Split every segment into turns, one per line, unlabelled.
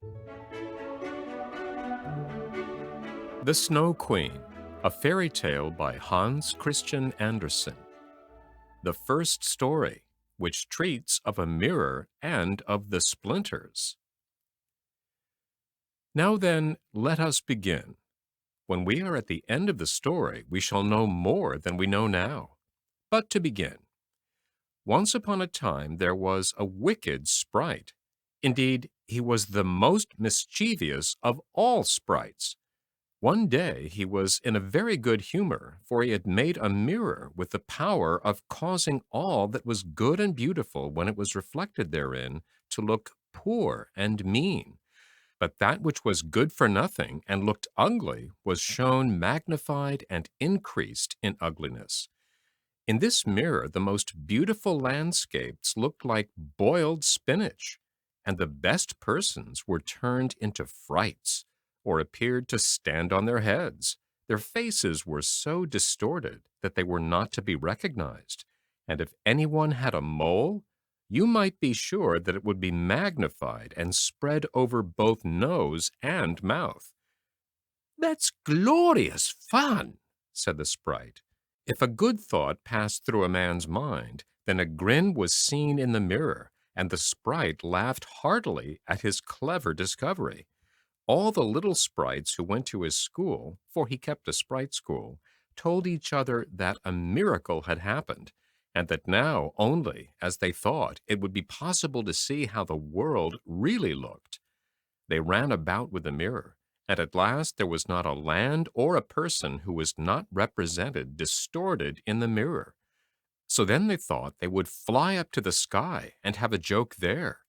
The Snow Queen, a fairy tale by Hans Christian Andersen. The first story, which treats of a mirror and of the splinters. Now then, let us begin. When we are at the end of the story, we shall know more than we know now. But to begin, once upon a time there was a wicked sprite. Indeed, he was the most mischievous of all sprites. One day he was in a very good humor, for he had made a mirror with the power of causing all that was good and beautiful when it was reflected therein to look poor and mean. But that which was good for nothing and looked ugly was shown magnified and increased in ugliness. In this mirror the most beautiful landscapes looked like boiled spinach, and the best persons were turned into frights, or appeared to stand on their heads. Their faces were so distorted that they were not to be recognized, and if anyone had a mole, you might be sure that it would be magnified and spread over both nose and mouth. "That's glorious fun," said the sprite. If a good thought passed through a man's mind, then a grin was seen in the mirror, and the sprite laughed heartily at his clever discovery. All the little sprites who went to his school, for he kept a sprite school, told each other that a miracle had happened, and that now only, as they thought, it would be possible to see how the world really looked. They ran about with the mirror, and at last there was not a land or a person who was not represented distorted in the mirror. So then they thought they would fly up to the sky and have a joke there.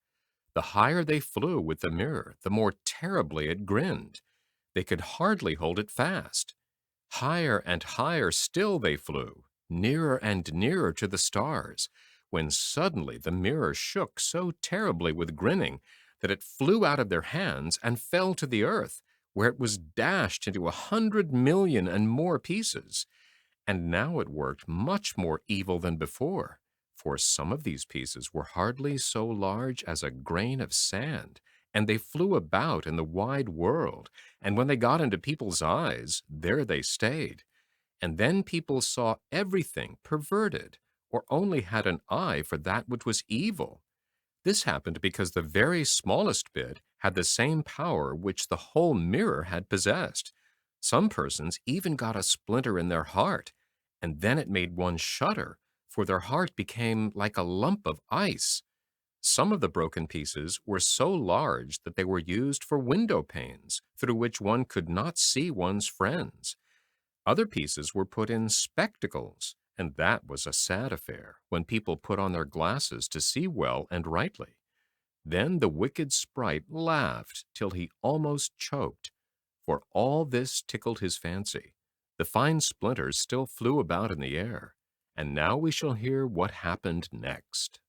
The higher they flew with the mirror, the more terribly it grinned. They could hardly hold it fast. Higher and higher still they flew, nearer and nearer to the stars, when suddenly the mirror shook so terribly with grinning that it flew out of their hands and fell to the earth, where it was dashed into 100 million and more pieces. And now it worked much more evil than before, for some of these pieces were hardly so large as a grain of sand, and they flew about in the wide world, and when they got into people's eyes, there they stayed. And then people saw everything perverted, or only had an eye for that which was evil. This happened because the very smallest bit had the same power which the whole mirror had possessed. Some persons even got a splinter in their heart, and then it made one shudder, for their heart became like a lump of ice. Some of the broken pieces were so large that they were used for window panes, through which one could not see one's friends. Other pieces were put in spectacles, and that was a sad affair when people put on their glasses to see well and rightly. Then the wicked sprite laughed till he almost choked, for all this tickled his fancy. The fine splinters still flew about in the air, and now we shall hear what happened next.